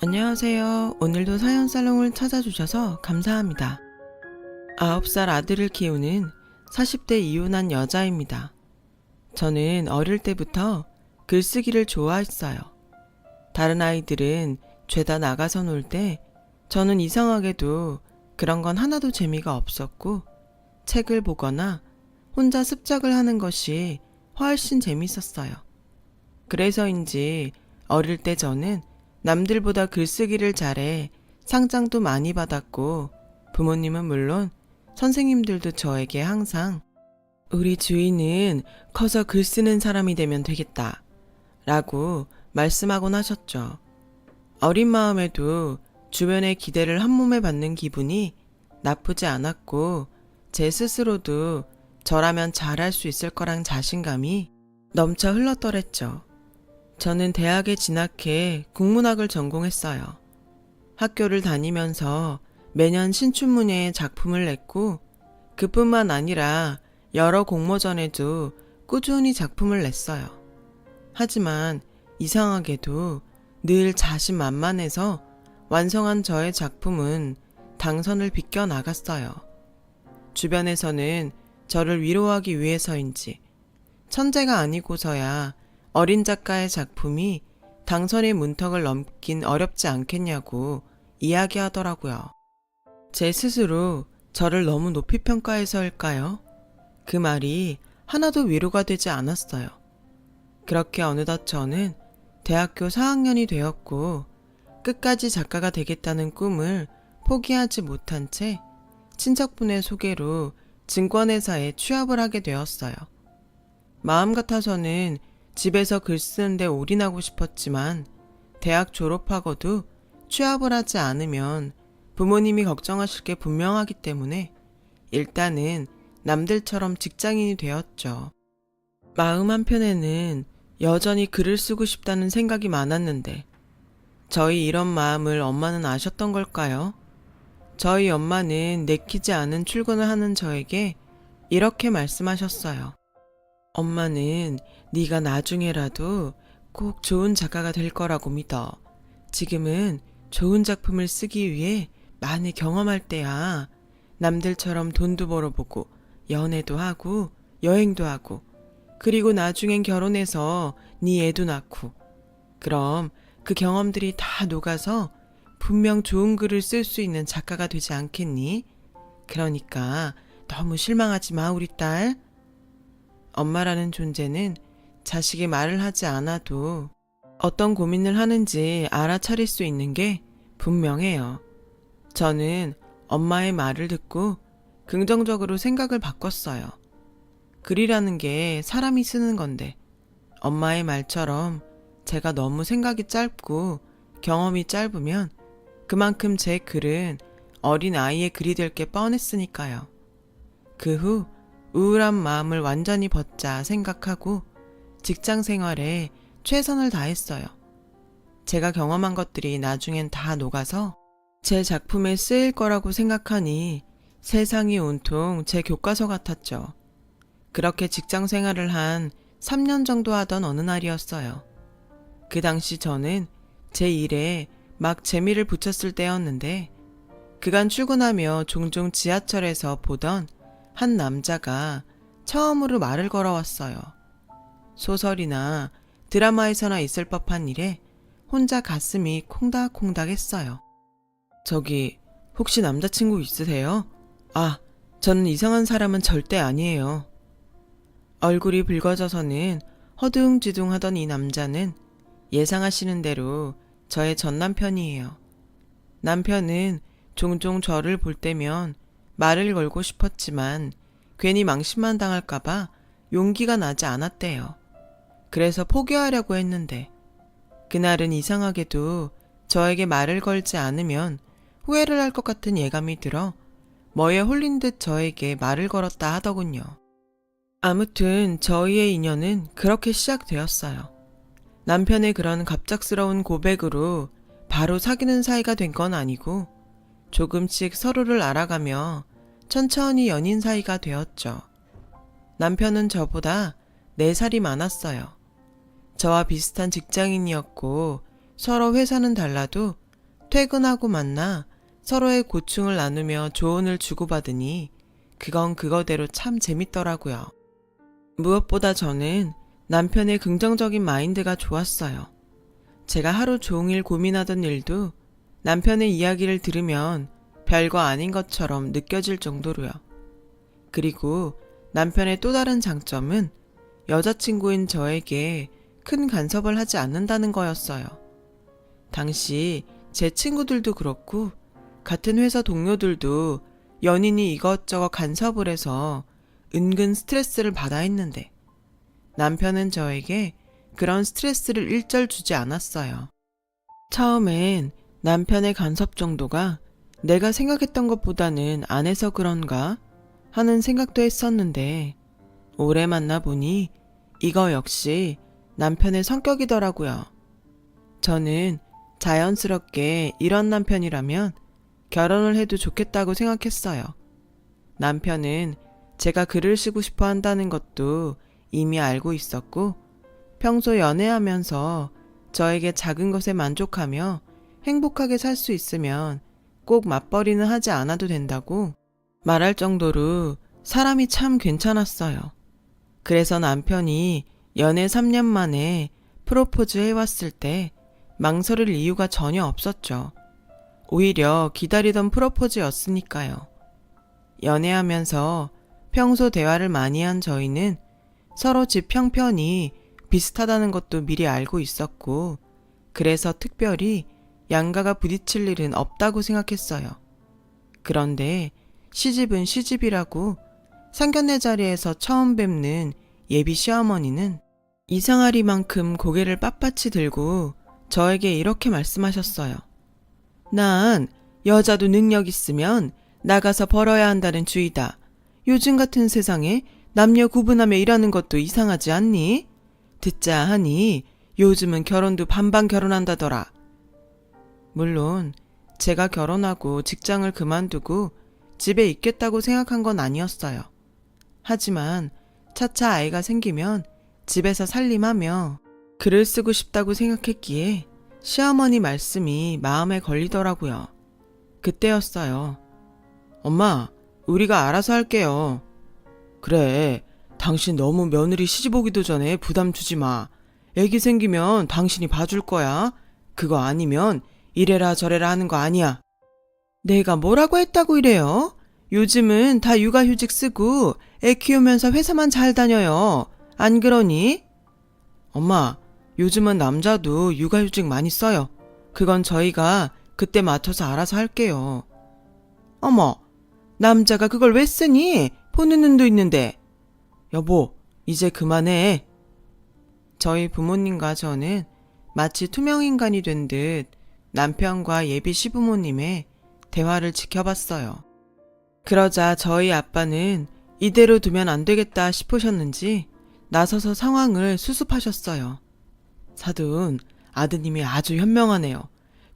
안녕하세요. 오늘도 사연살롱을 찾아주셔서 감사합니다. 9살 아들을 키우는 40대 이혼한 여자입니다. 저는 어릴 때부터 글쓰기를 좋아했어요. 다른 아이들은 죄다 나가서 놀 때 저는 이상하게도 그런 건 하나도 재미가 없었고 책을 보거나 혼자 습작을 하는 것이 훨씬 재밌었어요. 그래서인지 어릴 때 저는 남들보다 글쓰기를 잘해 상장도 많이 받았고 부모님은 물론 선생님들도 저에게 항상 우리 주인은 커서 글 쓰는 사람이 되면 되겠다 라고 말씀하곤 하셨죠. 어린 마음에도 주변의 기대를 한몸에 받는 기분이 나쁘지 않았고 제 스스로도 저라면 잘할 수 있을 거란 자신감이 넘쳐 흘렀더랬죠. 저는 대학에 진학해 국문학을 전공했어요. 학교를 다니면서 매년 신춘문예에 작품을 냈고 그뿐만 아니라 여러 공모전에도 꾸준히 작품을 냈어요. 하지만 이상하게도 늘 자신만만해서 완성한 저의 작품은 당선을 비껴나갔어요. 주변에서는 저를 위로하기 위해서인지 천재가 아니고서야 어린 작가의 작품이 당선의 문턱을 넘긴 어렵지 않겠냐고 이야기하더라고요. 제 스스로 저를 너무 높이 평가해서일까요? 그 말이 하나도 위로가 되지 않았어요. 그렇게 어느덧 저는 대학교 4학년이 되었고 끝까지 작가가 되겠다는 꿈을 포기하지 못한 채 친척분의 소개로 증권회사에 취업을 하게 되었어요. 마음 같아서는 집에서 글 쓰는데 올인하고 싶었지만 대학 졸업하고도 취업을 하지 않으면 부모님이 걱정하실 게 분명하기 때문에 일단은 남들처럼 직장인이 되었죠. 마음 한편에는 여전히 글을 쓰고 싶다는 생각이 많았는데 저희 이런 마음을 엄마는 아셨던 걸까요? 저희 엄마는 내키지 않은 출근을 하는 저에게 이렇게 말씀하셨어요. 엄마는 네가 나중에라도 꼭 좋은 작가가 될 거라고 믿어. 지금은 좋은 작품을 쓰기 위해 많이 경험할 때야. 남들처럼 돈도 벌어보고 연애도 하고 여행도 하고 그리고 나중엔 결혼해서 네 애도 낳고 그럼 그 경험들이 다 녹아서 분명 좋은 글을 쓸 수 있는 작가가 되지 않겠니? 그러니까 너무 실망하지 마 우리 딸. 엄마라는 존재는 자식이 말을 하지 않아도 어떤 고민을 하는지 알아차릴 수 있는 게 분명해요. 저는 엄마의 말을 듣고 긍정적으로 생각을 바꿨어요. 글이라는 게 사람이 쓰는 건데 엄마의 말처럼 제가 너무 생각이 짧고 경험이 짧으면 그만큼 제 글은 어린 아이의 글이 될 게 뻔했으니까요. 그 후 우울한 마음을 완전히 벗자 생각하고 직장 생활에 최선을 다했어요. 제가 경험한 것들이 나중엔 다 녹아서 제 작품에 쓰일 거라고 생각하니 세상이 온통 제 교과서 같았죠. 그렇게 직장 생활을 한 3년 정도 하던 어느 날이었어요. 그 당시 저는 제 일에 막 재미를 붙였을 때였는데 그간 출근하며 종종 지하철에서 보던 한 남자가 처음으로 말을 걸어왔어요. 소설이나 드라마에서나 있을 법한 일에 혼자 가슴이 콩닥콩닥 했어요. 저기 혹시 남자친구 있으세요? 아, 저는 이상한 사람은 절대 아니에요. 얼굴이 붉어져서는 허둥지둥 하던 이 남자는 예상하시는 대로 저의 전남편이에요. 남편은 종종 저를 볼 때면 말을 걸고 싶었지만 괜히 망신만 당할까봐 용기가 나지 않았대요. 그래서 포기하려고 했는데 그날은 이상하게도 저에게 말을 걸지 않으면 후회를 할 것 같은 예감이 들어 뭐에 홀린 듯 저에게 말을 걸었다 하더군요. 아무튼 저희의 인연은 그렇게 시작되었어요. 남편의 그런 갑작스러운 고백으로 바로 사귀는 사이가 된 건 아니고 조금씩 서로를 알아가며 천천히 연인 사이가 되었죠. 남편은 저보다 4살이 많았어요. 저와 비슷한 직장인이었고 서로 회사는 달라도 퇴근하고 만나 서로의 고충을 나누며 조언을 주고받으니 그건 그거대로 참 재밌더라고요. 무엇보다 저는 남편의 긍정적인 마인드가 좋았어요. 제가 하루 종일 고민하던 일도 남편의 이야기를 들으면 별거 아닌 것처럼 느껴질 정도로요. 그리고 남편의 또 다른 장점은 여자친구인 저에게 큰 간섭을 하지 않는다는 거였어요. 당시 제 친구들도 그렇고 같은 회사 동료들도 연인이 이것저것 간섭을 해서 은근 스트레스를 받아 했는데 남편은 저에게 그런 스트레스를 일절 주지 않았어요. 처음엔 남편의 간섭 정도가 내가 생각했던 것보다는 안 해서 그런가 하는 생각도 했었는데 오래 만나보니 이거 역시 남편의 성격이더라고요. 저는 자연스럽게 이런 남편이라면 결혼을 해도 좋겠다고 생각했어요. 남편은 제가 글을 쓰고 싶어 한다는 것도 이미 알고 있었고 평소 연애하면서 저에게 작은 것에 만족하며 행복하게 살 수 있으면 꼭 맞벌이는 하지 않아도 된다고 말할 정도로 사람이 참 괜찮았어요. 그래서 남편이 연애 3년 만에 프로포즈 해왔을 때 망설일 이유가 전혀 없었죠. 오히려 기다리던 프로포즈였으니까요. 연애하면서 평소 대화를 많이 한 저희는 서로 집 형편이 비슷하다는 것도 미리 알고 있었고 그래서 특별히 양가가 부딪힐 일은 없다고 생각했어요. 그런데 시집은 시집이라고 상견례 자리에서 처음 뵙는 예비 시어머니는 이상하리만큼 고개를 빳빳이 들고 저에게 이렇게 말씀하셨어요. 난 여자도 능력 있으면 나가서 벌어야 한다는 주의다. 요즘 같은 세상에 남녀 구분하며 일하는 것도 이상하지 않니? 듣자 하니 요즘은 결혼도 반반 결혼한다더라. 물론 제가 결혼하고 직장을 그만두고 집에 있겠다고 생각한 건 아니었어요. 하지만 차차 아이가 생기면 집에서 살림하며 글을 쓰고 싶다고 생각했기에 시어머니 말씀이 마음에 걸리더라고요. 그때였어요. 엄마, 우리가 알아서 할게요. 그래, 당신 너무 며느리 시집 오기도 전에 부담 주지 마. 애기 생기면 당신이 봐줄 거야. 그거 아니면 이래라 저래라 하는 거 아니야. 내가 뭐라고 했다고 이래요? 요즘은 다 육아휴직 쓰고 애 키우면서 회사만 잘 다녀요. 안 그러니? 엄마, 요즘은 남자도 육아휴직 많이 써요. 그건 저희가 그때 맡아서 알아서 할게요. 어머, 남자가 그걸 왜 쓰니? 보는 눈도 있는데. 여보, 이제 그만해. 저희 부모님과 저는 마치 투명인간이 된 듯 남편과 예비 시부모님의 대화를 지켜봤어요. 그러자 저희 아빠는 이대로 두면 안 되겠다 싶으셨는지 나서서 상황을 수습하셨어요. 사돈, 아드님이 아주 현명하네요.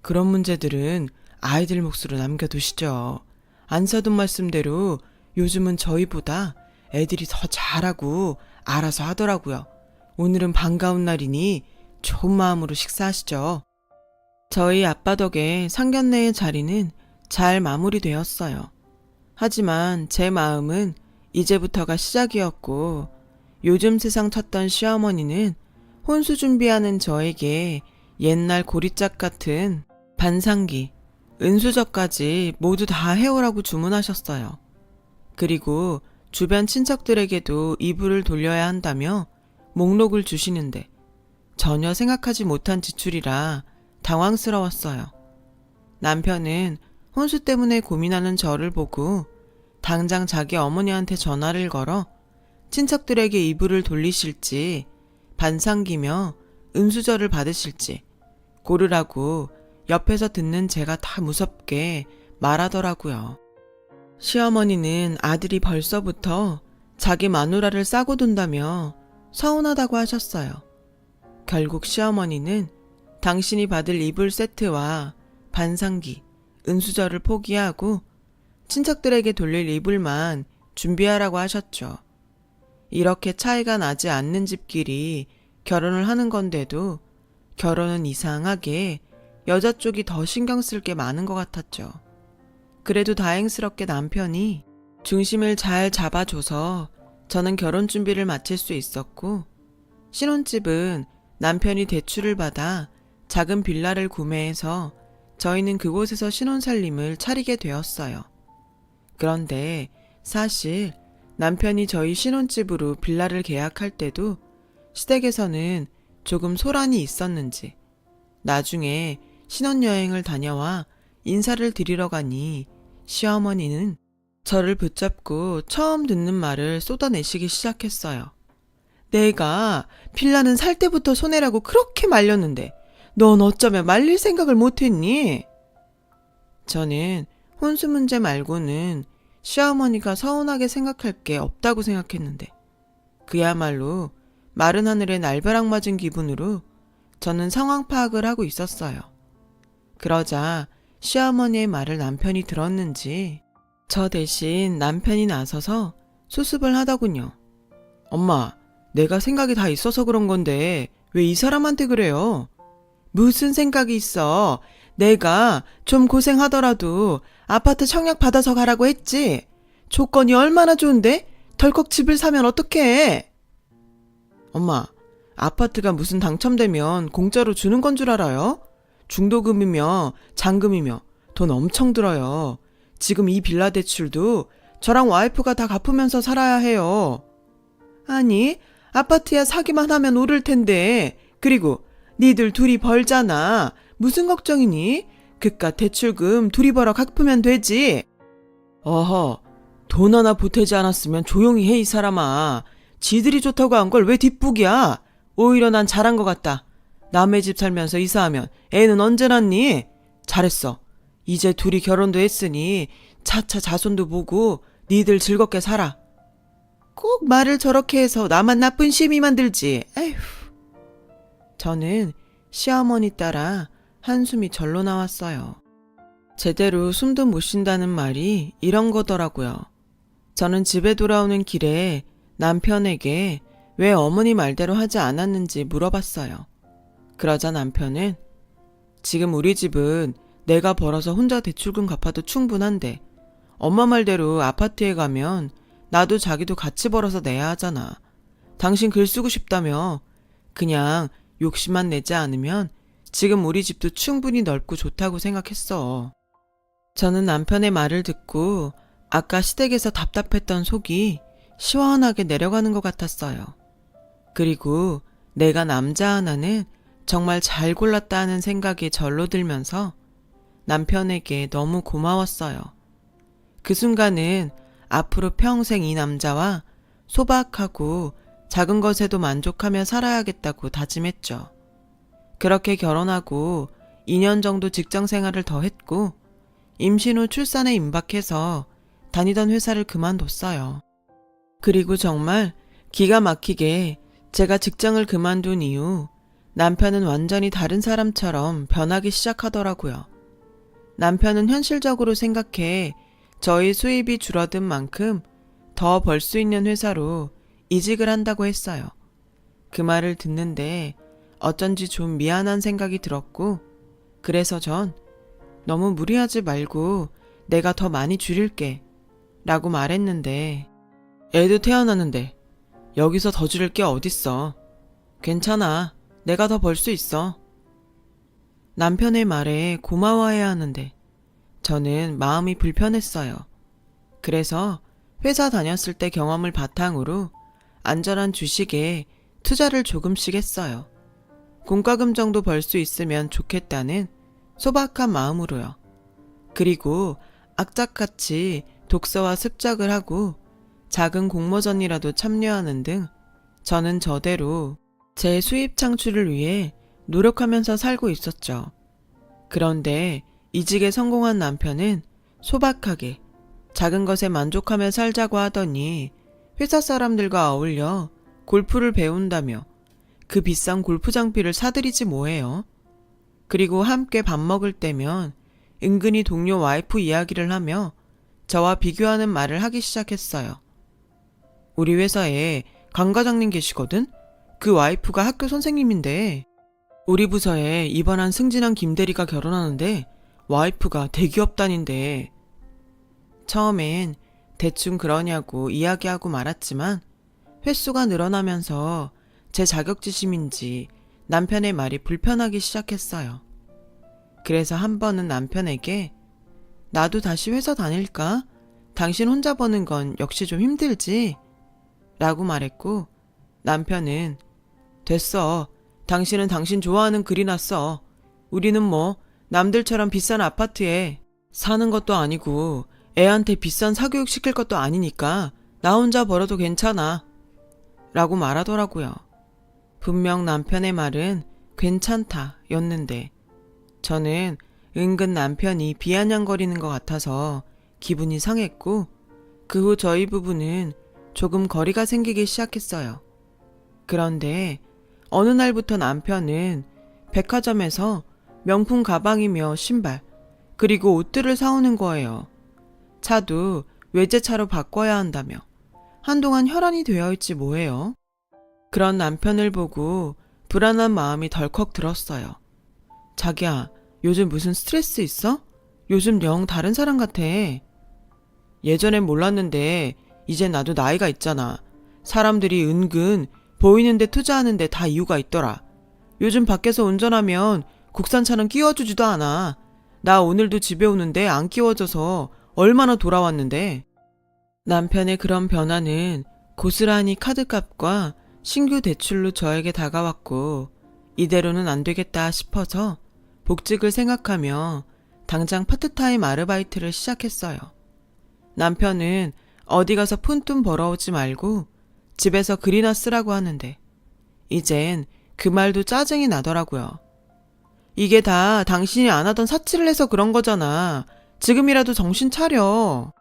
그런 문제들은 아이들 몫으로 남겨두시죠. 안사돈 말씀대로 요즘은 저희보다 애들이 더 잘하고 알아서 하더라고요. 오늘은 반가운 날이니 좋은 마음으로 식사하시죠. 저희 아빠 덕에 상견례의 자리는 잘 마무리되었어요. 하지만 제 마음은 이제부터가 시작이었고 요즘 세상 찾던 시어머니는 혼수 준비하는 저에게 옛날 고리짝 같은 반상기, 은수저까지 모두 다 해오라고 주문하셨어요. 그리고 주변 친척들에게도 이불을 돌려야 한다며 목록을 주시는데 전혀 생각하지 못한 지출이라 당황스러웠어요. 남편은 혼수 때문에 고민하는 저를 보고 당장 자기 어머니한테 전화를 걸어 친척들에게 이불을 돌리실지 반상기며 은수저를 받으실지 고르라고 옆에서 듣는 제가 다 무섭게 말하더라고요. 시어머니는 아들이 벌써부터 자기 마누라를 싸고 돈다며 서운하다고 하셨어요. 결국 시어머니는 당신이 받을 이불 세트와 반상기, 은수저를 포기하고 친척들에게 돌릴 이불만 준비하라고 하셨죠. 이렇게 차이가 나지 않는 집끼리 결혼을 하는 건데도 결혼은 이상하게 여자 쪽이 더 신경 쓸 게 많은 것 같았죠. 그래도 다행스럽게 남편이 중심을 잘 잡아줘서 저는 결혼 준비를 마칠 수 있었고, 신혼집은 남편이 대출을 받아 작은 빌라를 구매해서 저희는 그곳에서 신혼살림을 차리게 되었어요. 그런데 사실 남편이 저희 신혼집으로 빌라를 계약할 때도 시댁에서는 조금 소란이 있었는지 나중에 신혼여행을 다녀와 인사를 드리러 가니 시어머니는 저를 붙잡고 처음 듣는 말을 쏟아내시기 시작했어요. 내가 빌라는 살 때부터 손해라고 그렇게 말렸는데 넌 어쩌면 말릴 생각을 못했니? 저는 혼수 문제 말고는 시어머니가 서운하게 생각할 게 없다고 생각했는데 그야말로 마른 하늘에 날벼락 맞은 기분으로 저는 상황 파악을 하고 있었어요. 그러자 시어머니의 말을 남편이 들었는지 저 대신 남편이 나서서 수습을 하더군요. 엄마, 내가 생각이 다 있어서 그런 건데 왜 이 사람한테 그래요? 무슨 생각이 있어? 내가 좀 고생하더라도 아파트 청약 받아서 가라고 했지. 조건이 얼마나 좋은데? 덜컥 집을 사면 어떡해? 엄마, 아파트가 무슨 당첨되면 공짜로 주는 건 줄 알아요? 중도금이며 잔금이며 돈 엄청 들어요. 지금 이 빌라 대출도 저랑 와이프가 다 갚으면서 살아야 해요. 아니, 아파트야 사기만 하면 오를 텐데. 그리고 니들 둘이 벌잖아. 무슨 걱정이니? 그깟 대출금 둘이 벌어 갚으면 되지. 어허, 돈 하나 보태지 않았으면 조용히 해, 이 사람아. 지들이 좋다고 한 걸 왜 뒷북이야? 오히려 난 잘한 것 같다. 남의 집 살면서 이사하면 애는 언제 낳니? 잘했어. 이제 둘이 결혼도 했으니 차차 자손도 보고 니들 즐겁게 살아. 꼭 말을 저렇게 해서 나만 나쁜 시미 만들지. 에휴. 저는 시어머니 따라 한숨이 절로 나왔어요. 제대로 숨도 못 쉰다는 말이 이런 거더라고요. 저는 집에 돌아오는 길에 남편에게 왜 어머니 말대로 하지 않았는지 물어봤어요. 그러자 남편은 지금 우리 집은 내가 벌어서 혼자 대출금 갚아도 충분한데 엄마 말대로 아파트에 가면 나도 자기도 같이 벌어서 내야 하잖아. 당신 글 쓰고 싶다며 그냥 욕심만 내지 않으면 지금 우리 집도 충분히 넓고 좋다고 생각했어. 저는 남편의 말을 듣고 아까 시댁에서 답답했던 속이 시원하게 내려가는 것 같았어요. 그리고 내가 남자 하나는 정말 잘 골랐다 하는 생각이 절로 들면서 남편에게 너무 고마웠어요. 그 순간은 앞으로 평생 이 남자와 소박하고 작은 것에도 만족하며 살아야겠다고 다짐했죠. 그렇게 결혼하고 2년 정도 직장 생활을 더 했고 임신 후 출산에 임박해서 다니던 회사를 그만뒀어요. 그리고 정말 기가 막히게 제가 직장을 그만둔 이후 남편은 완전히 다른 사람처럼 변하기 시작하더라고요. 남편은 현실적으로 생각해 저희 수입이 줄어든 만큼 더 벌 수 있는 회사로 이직을 한다고 했어요. 그 말을 듣는데 어쩐지 좀 미안한 생각이 들었고 그래서 전 너무 무리하지 말고 내가 더 많이 줄일게 라고 말했는데 애도 태어났는데 여기서 더 줄일 게 어딨어. 괜찮아. 내가 더 벌 수 있어. 남편의 말에 고마워해야 하는데 저는 마음이 불편했어요. 그래서 회사 다녔을 때 경험을 바탕으로 안전한 주식에 투자를 조금씩 했어요. 공과금 정도 벌 수 있으면 좋겠다는 소박한 마음으로요. 그리고 악착같이 독서와 습작을 하고 작은 공모전이라도 참여하는 등 저는 저대로 제 수입 창출을 위해 노력하면서 살고 있었죠. 그런데 이직에 성공한 남편은 소박하게 작은 것에 만족하며 살자고 하더니 회사 사람들과 어울려 골프를 배운다며 그 비싼 골프 장비를 사들이지 뭐해요. 그리고 함께 밥 먹을 때면 은근히 동료 와이프 이야기를 하며 저와 비교하는 말을 하기 시작했어요. 우리 회사에 강 과장님 계시거든? 그 와이프가 학교 선생님인데 우리 부서에 이번한 승진한 김대리가 결혼하는데 와이프가 대기업 다닌대. 처음엔 대충 그러냐고 이야기하고 말았지만 횟수가 늘어나면서 제 자격지심인지 남편의 말이 불편하기 시작했어요. 그래서 한 번은 남편에게 나도 다시 회사 다닐까? 당신 혼자 버는 건 역시 좀 힘들지? 라고 말했고 남편은 됐어. 당신은 당신 좋아하는 글이나 써. 우리는 뭐 남들처럼 비싼 아파트에 사는 것도 아니고 애한테 비싼 사교육 시킬 것도 아니니까 나 혼자 벌어도 괜찮아. 라고 말하더라고요. 분명 남편의 말은 괜찮다 였는데 저는 은근 남편이 비아냥거리는 것 같아서 기분이 상했고 그 후 저희 부부는 조금 거리가 생기기 시작했어요. 그런데 어느 날부터 남편은 백화점에서 명품 가방이며 신발 그리고 옷들을 사오는 거예요. 차도 외제차로 바꿔야 한다며 한동안 혈안이 되어 있지 뭐예요. 그런 남편을 보고 불안한 마음이 덜컥 들었어요. 자기야, 요즘 무슨 스트레스 있어? 요즘 영 다른 사람 같아. 예전엔 몰랐는데 이제 나도 나이가 있잖아. 사람들이 은근 보이는데 투자하는데 다 이유가 있더라. 요즘 밖에서 운전하면 국산차는 끼워주지도 않아. 나 오늘도 집에 오는데 안 끼워져서 얼마나 돌아왔는데. 남편의 그런 변화는 고스란히 카드값과 신규 대출로 저에게 다가왔고 이대로는 안 되겠다 싶어서 복직을 생각하며 당장 파트타임 아르바이트를 시작했어요. 남편은 어디 가서 푼돈 벌어오지 말고 집에서 글이나 쓰라고 하는데 이젠 그 말도 짜증이 나더라고요. 이게 다 당신이 안 하던 사치를 해서 그런 거잖아. 지금이라도 정신 차려.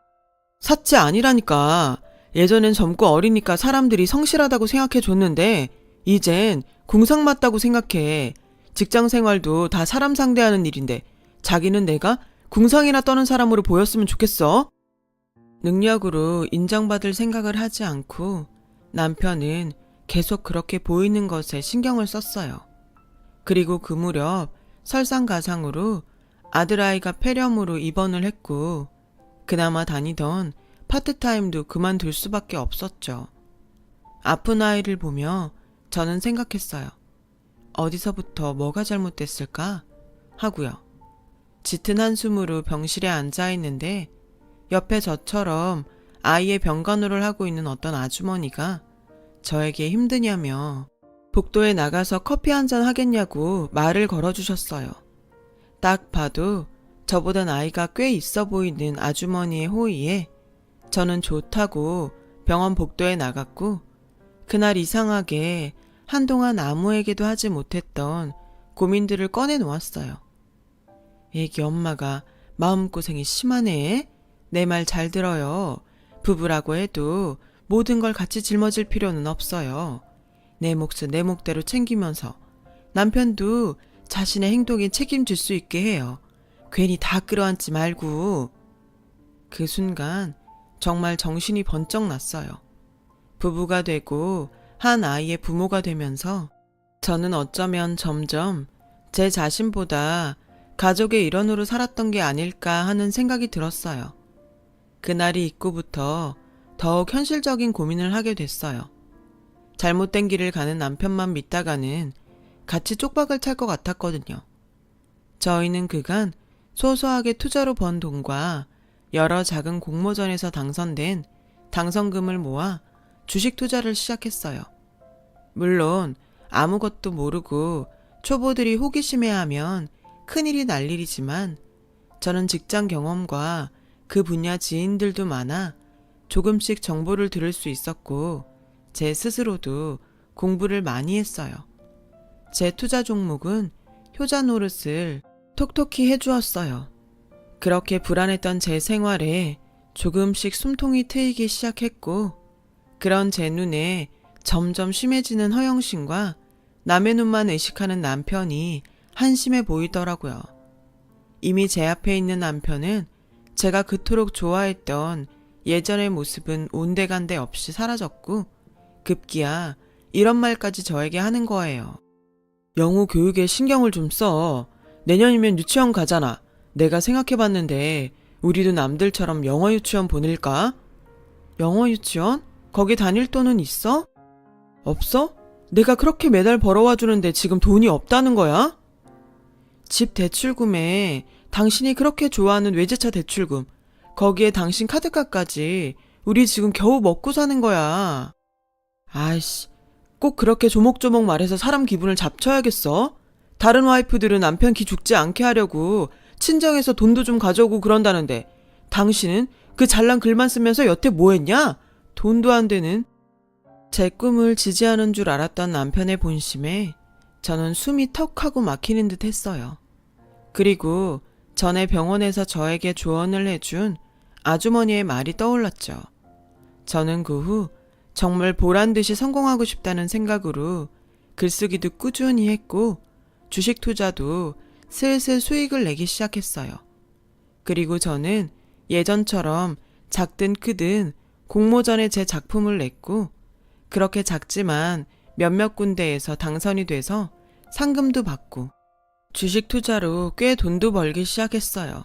사치 아니라니까. 예전엔 젊고 어리니까 사람들이 성실하다고 생각해 줬는데 이젠 궁상 맞다고 생각해. 직장 생활도 다 사람 상대하는 일인데 자기는 내가 궁상이나 떠는 사람으로 보였으면 좋겠어? 능력으로 인정받을 생각을 하지 않고 남편은 계속 그렇게 보이는 것에 신경을 썼어요. 그리고 그 무렵 설상가상으로 아들아이가 폐렴으로 입원을 했고 그나마 다니던 파트타임도 그만둘 수밖에 없었죠. 아픈 아이를 보며 저는 생각했어요. 어디서부터 뭐가 잘못됐을까? 하고요. 짙은 한숨으로 병실에 앉아 있는데 옆에 저처럼 아이의 병간호를 하고 있는 어떤 아주머니가 저에게 힘드냐며 복도에 나가서 커피 한잔 하겠냐고 말을 걸어주셨어요. 딱 봐도 저보다 나이가 꽤 있어 보이는 아주머니의 호의에 저는 좋다고 병원 복도에 나갔고 그날 이상하게 한동안 아무에게도 하지 못했던 고민들을 꺼내놓았어요. 애기 엄마가 마음고생이 심하네. 내 말 잘 들어요. 부부라고 해도 모든 걸 같이 짊어질 필요는 없어요. 내 몫은 내 몫대로 챙기면서 남편도 자신의 행동에 책임질 수 있게 해요. 괜히 다 끌어안지 말고. 그 순간 정말 정신이 번쩍 났어요. 부부가 되고 한 아이의 부모가 되면서 저는 어쩌면 점점 제 자신보다 가족의 일원으로 살았던 게 아닐까 하는 생각이 들었어요. 그날이 있고부터 더욱 현실적인 고민을 하게 됐어요. 잘못된 길을 가는 남편만 믿다가는 같이 쪽박을 찰 것 같았거든요. 저희는 그간 소소하게 투자로 번 돈과 여러 작은 공모전에서 당선된 당선금을 모아 주식 투자를 시작했어요. 물론 아무것도 모르고 초보들이 호기심해하면 큰일이 날 일이지만 저는 직장 경험과 그 분야 지인들도 많아 조금씩 정보를 들을 수 있었고 제 스스로도 공부를 많이 했어요. 제 투자 종목은 효자 노릇을 톡톡히 해주었어요. 그렇게 불안했던 제 생활에 조금씩 숨통이 트이기 시작했고 그런 제 눈에 점점 심해지는 허영심과 남의 눈만 의식하는 남편이 한심해 보이더라고요. 이미 제 앞에 있는 남편은 제가 그토록 좋아했던 예전의 모습은 온데간데 없이 사라졌고 급기야 이런 말까지 저에게 하는 거예요. 영우 교육에 신경을 좀 써. 내년이면 유치원 가잖아. 내가 생각해봤는데 우리도 남들처럼 영어 유치원 보낼까? 영어 유치원? 거기 다닐 돈은 있어? 없어? 내가 그렇게 매달 벌어와 주는데 지금 돈이 없다는 거야? 집 대출금에 당신이 그렇게 좋아하는 외제차 대출금, 거기에 당신 카드값까지 우리 지금 겨우 먹고 사는 거야. 아이씨, 꼭 그렇게 조목조목 말해서 사람 기분을 잡쳐야겠어? 다른 와이프들은 남편 기 죽지 않게 하려고 친정에서 돈도 좀 가져오고 그런다는데 당신은 그 잘난 글만 쓰면서 여태 뭐 했냐? 돈도 안 되는. 제 꿈을 지지하는 줄 알았던 남편의 본심에 저는 숨이 턱 하고 막히는 듯 했어요. 그리고 전에 병원에서 저에게 조언을 해준 아주머니의 말이 떠올랐죠. 저는 그 후 정말 보란듯이 성공하고 싶다는 생각으로 글쓰기도 꾸준히 했고 주식 투자도 슬슬 수익을 내기 시작했어요. 그리고 저는 예전처럼 작든 크든 공모전에 제 작품을 냈고 그렇게 작지만 몇몇 군데에서 당선이 돼서 상금도 받고 주식 투자로 꽤 돈도 벌기 시작했어요.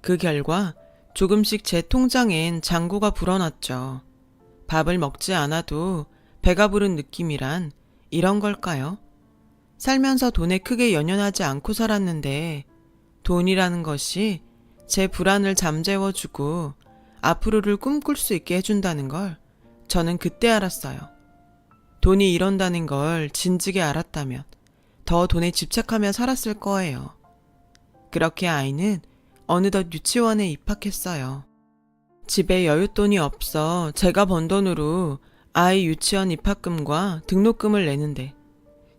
그 결과 조금씩 제 통장엔 잔고가 불어났죠. 밥을 먹지 않아도 배가 부른 느낌이란 이런 걸까요? 살면서 돈에 크게 연연하지 않고 살았는데 돈이라는 것이 제 불안을 잠재워주고 앞으로를 꿈꿀 수 있게 해준다는 걸 저는 그때 알았어요. 돈이 이런다는 걸 진즉에 알았다면 더 돈에 집착하며 살았을 거예요. 그렇게 아이는 어느덧 유치원에 입학했어요. 집에 여윳돈이 없어 제가 번 돈으로 아이 유치원 입학금과 등록금을 내는데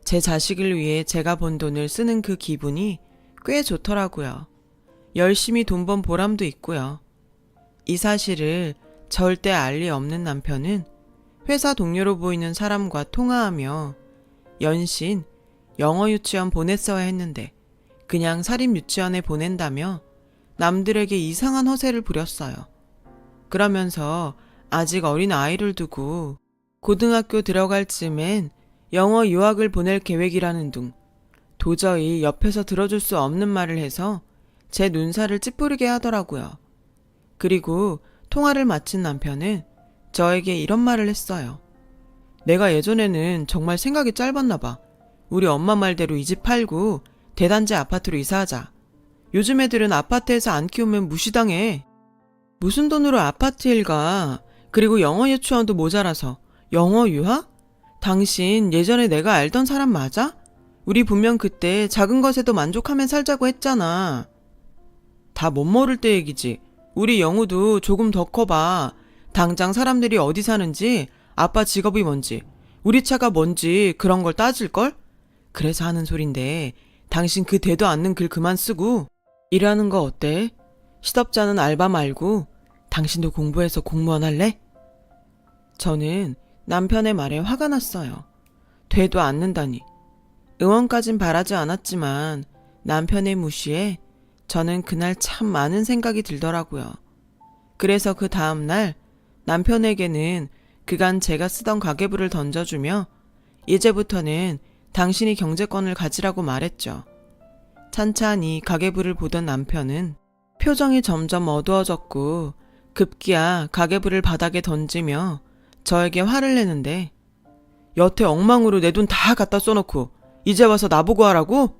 제 자식을 위해 제가 번 돈을 쓰는 그 기분이 꽤 좋더라고요. 열심히 돈 번 보람도 있고요. 이 사실을 절대 알 리 없는 남편은 회사 동료로 보이는 사람과 통화하며 연신 영어 유치원 보냈어야 했는데 그냥 사립 유치원에 보낸다며 남들에게 이상한 허세를 부렸어요. 그러면서 아직 어린 아이를 두고 고등학교 들어갈 즈음엔 영어 유학을 보낼 계획이라는 둥 도저히 옆에서 들어줄 수 없는 말을 해서 제 눈살을 찌푸리게 하더라고요. 그리고 통화를 마친 남편은 저에게 이런 말을 했어요. 내가 예전에는 정말 생각이 짧았나 봐. 우리 엄마 말대로 이 집 팔고 대단지 아파트로 이사하자. 요즘 애들은 아파트에서 안 키우면 무시당해. 무슨 돈으로 아파트 일가. 그리고 영어 유치원도 모자라서. 영어 유학? 당신 예전에 내가 알던 사람 맞아? 우리 분명 그때 작은 것에도 만족하며 살자고 했잖아. 다 못 모를 때 얘기지. 우리 영우도 조금 더 커봐. 당장 사람들이 어디 사는지, 아빠 직업이 뭔지, 우리 차가 뭔지 그런 걸 따질걸? 그래서 하는 소린데 당신 그 대도 않는 글 그만 쓰고 일하는 거 어때? 시덥잖은 알바 말고 당신도 공부해서 공무원 할래? 저는 남편의 말에 화가 났어요. 되도 않는다니. 응원까진 바라지 않았지만 남편의 무시에 저는 그날 참 많은 생각이 들더라고요. 그래서 그 다음날 남편에게는 그간 제가 쓰던 가계부를 던져주며 이제부터는 당신이 경제권을 가지라고 말했죠. 찬찬히 가계부를 보던 남편은 표정이 점점 어두워졌고 급기야 가계부를 바닥에 던지며 저에게 화를 내는데 여태 엉망으로 내 돈 다 갖다 써놓고 이제 와서 나보고 하라고?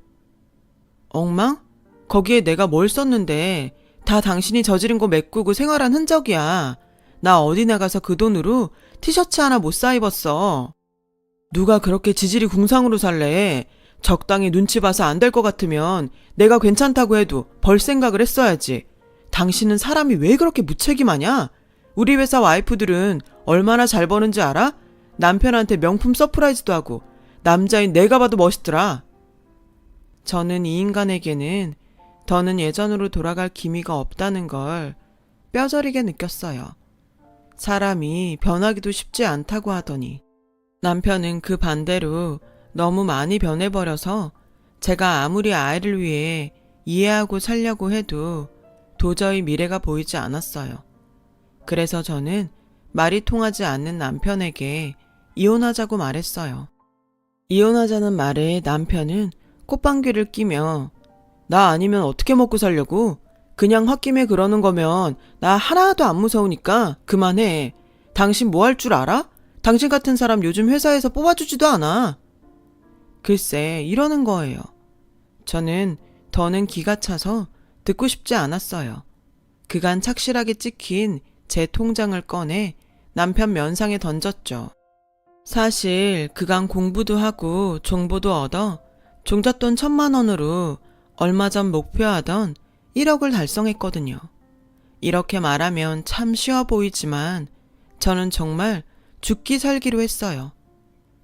엉망? 거기에 내가 뭘 썼는데 다 당신이 저지른 거 메꾸고 생활한 흔적이야. 나 어디 나가서 그 돈으로 티셔츠 하나 못 사 입었어. 누가 그렇게 지질이 궁상으로 살래. 적당히 눈치 봐서 안 될 것 같으면 내가 괜찮다고 해도 벌 생각을 했어야지. 당신은 사람이 왜 그렇게 무책임하냐? 우리 회사 와이프들은 얼마나 잘 버는지 알아? 남편한테 명품 서프라이즈도 하고 남자인 내가 봐도 멋있더라. 저는 이 인간에게는 더는 예전으로 돌아갈 기미가 없다는 걸 뼈저리게 느꼈어요. 사람이 변하기도 쉽지 않다고 하더니 남편은 그 반대로 너무 많이 변해버려서 제가 아무리 아이를 위해 이해하고 살려고 해도 도저히 미래가 보이지 않았어요. 그래서 저는 말이 통하지 않는 남편에게 이혼하자고 말했어요. 이혼하자는 말에 남편은 콧방귀를 끼며 나 아니면 어떻게 먹고 살려고? 그냥 홧김에 그러는 거면 나 하나도 안 무서우니까 그만해. 당신 뭐 할 줄 알아? 당신 같은 사람 요즘 회사에서 뽑아주지도 않아. 글쎄 이러는 거예요. 저는 더는 기가 차서 듣고 싶지 않았어요. 그간 착실하게 찍힌 제 통장을 꺼내 남편 면상에 던졌죠. 사실 그간 공부도 하고 정보도 얻어 종잣돈 1,000만 원으로 얼마 전 목표하던 1억을 달성했거든요. 이렇게 말하면 참 쉬워 보이지만 저는 정말 죽기 살기로 했어요.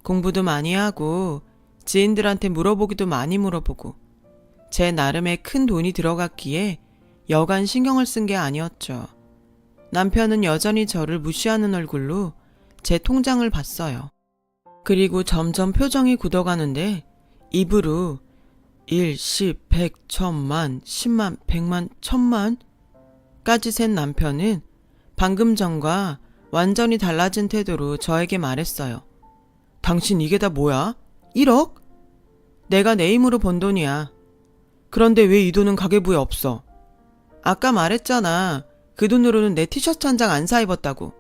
공부도 많이 하고 지인들한테 물어보기도 많이 물어보고 제 나름의 큰 돈이 들어갔기에 여간 신경을 쓴 게 아니었죠. 남편은 여전히 저를 무시하는 얼굴로 제 통장을 봤어요. 그리고 점점 표정이 굳어가는데 입으로 1, 10, 100, 1000만, 10만, 100만, 1000만 까지 센 남편은 방금 전과 완전히 달라진 태도로 저에게 말했어요. 당신 이게 다 뭐야? 1억? 내가 내 힘으로 번 돈이야. 그런데 왜 이 돈은 가계부에 없어? 아까 말했잖아. 그 돈으로는 내 티셔츠 한 장 안 사 입었다고.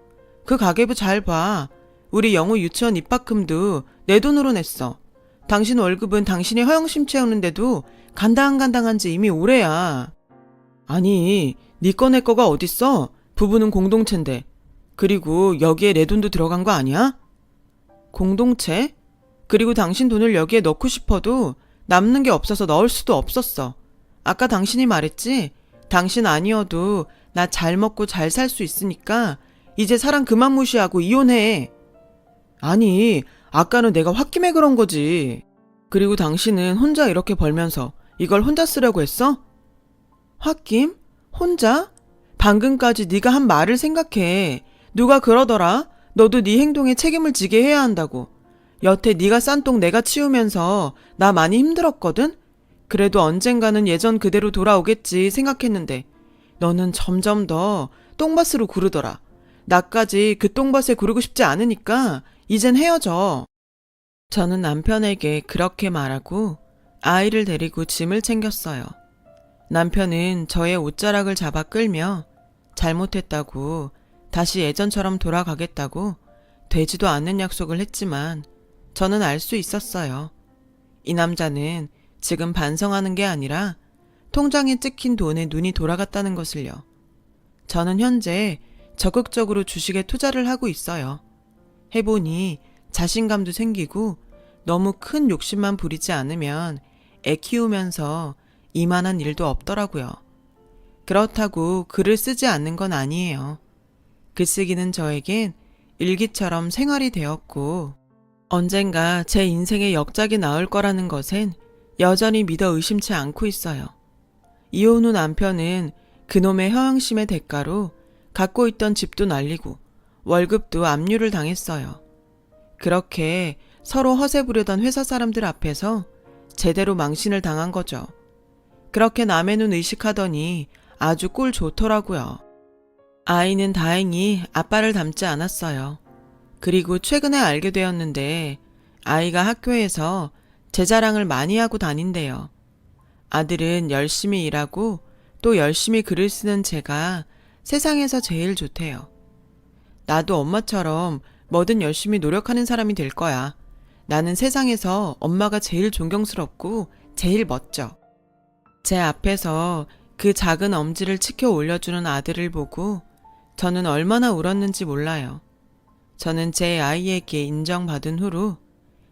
그 가계부 잘 봐. 우리 영우 유치원 입학금도 내 돈으로 냈어. 당신 월급은 당신이 허영심 채우는데도 간당간당한 지 이미 오래야. 아니, 네 거 내 거가 어딨어? 부부는 공동체인데. 그리고 여기에 내 돈도 들어간 거 아니야? 공동체? 그리고 당신 돈을 여기에 넣고 싶어도 남는 게 없어서 넣을 수도 없었어. 아까 당신이 말했지? 당신 아니어도 나 잘 먹고 잘 살 수 있으니까 이제 사람 그만 무시하고 이혼해. 아니, 아까는 내가 홧김에 그런 거지. 그리고 당신은 혼자 이렇게 벌면서 이걸 혼자 쓰려고 했어? 홧김? 혼자? 방금까지 네가 한 말을 생각해. 누가 그러더라? 너도 네 행동에 책임을 지게 해야 한다고. 여태 네가 싼 똥 내가 치우면서 나 많이 힘들었거든? 그래도 언젠가는 예전 그대로 돌아오겠지 생각했는데 너는 점점 더 똥밭으로 구르더라. 나까지 그 똥밭에 구르고 싶지 않으니까 이젠 헤어져. 저는 남편에게 그렇게 말하고 아이를 데리고 짐을 챙겼어요. 남편은 저의 옷자락을 잡아 끌며 잘못했다고 다시 예전처럼 돌아가겠다고 되지도 않는 약속을 했지만 저는 알 수 있었어요. 이 남자는 지금 반성하는 게 아니라 통장에 찍힌 돈에 눈이 돌아갔다는 것을요. 저는 현재 적극적으로 주식에 투자를 하고 있어요. 해보니 자신감도 생기고 너무 큰 욕심만 부리지 않으면 애 키우면서 이만한 일도 없더라고요. 그렇다고 글을 쓰지 않는 건 아니에요. 글쓰기는 저에겐 일기처럼 생활이 되었고 언젠가 제 인생의 역작이 나올 거라는 것엔 여전히 믿어 의심치 않고 있어요. 이혼 후 남편은 그놈의 허영심의 대가로 갖고 있던 집도 날리고 월급도 압류를 당했어요. 그렇게 서로 허세 부려던 회사 사람들 앞에서 제대로 망신을 당한 거죠. 그렇게 남의 눈 의식하더니 아주 꼴 좋더라고요. 아이는 다행히 아빠를 닮지 않았어요. 그리고 최근에 알게 되었는데 아이가 학교에서 제 자랑을 많이 하고 다닌대요. 아들은 열심히 일하고 또 열심히 글을 쓰는 제가 세상에서 제일 좋대요. 나도 엄마처럼 뭐든 열심히 노력하는 사람이 될 거야. 나는 세상에서 엄마가 제일 존경스럽고 제일 멋져. 제 앞에서 그 작은 엄지를 치켜 올려주는 아들을 보고 저는 얼마나 울었는지 몰라요. 저는 제 아이에게 인정받은 후로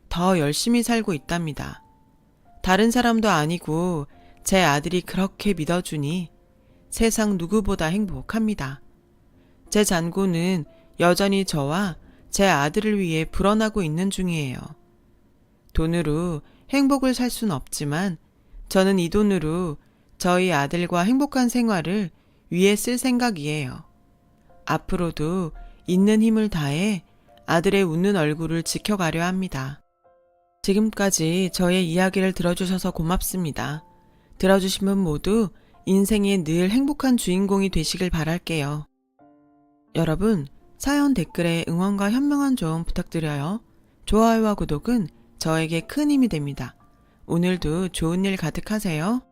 더 열심히 살고 있답니다. 다른 사람도 아니고 제 아들이 그렇게 믿어주니 세상 누구보다 행복합니다. 제 잔고는 여전히 저와 제 아들을 위해 불어나고 있는 중이에요. 돈으로 행복을 살 순 없지만 저는 이 돈으로 저희 아들과 행복한 생활을 위해 쓸 생각이에요. 앞으로도 있는 힘을 다해 아들의 웃는 얼굴을 지켜가려 합니다. 지금까지 저의 이야기를 들어주셔서 고맙습니다. 들어주신 분 모두 인생의 늘 행복한 주인공이 되시길 바랄게요. 여러분, 사연 댓글에 응원과 현명한 조언 부탁드려요. 좋아요와 구독은 저에게 큰 힘이 됩니다. 오늘도 좋은 일 가득하세요.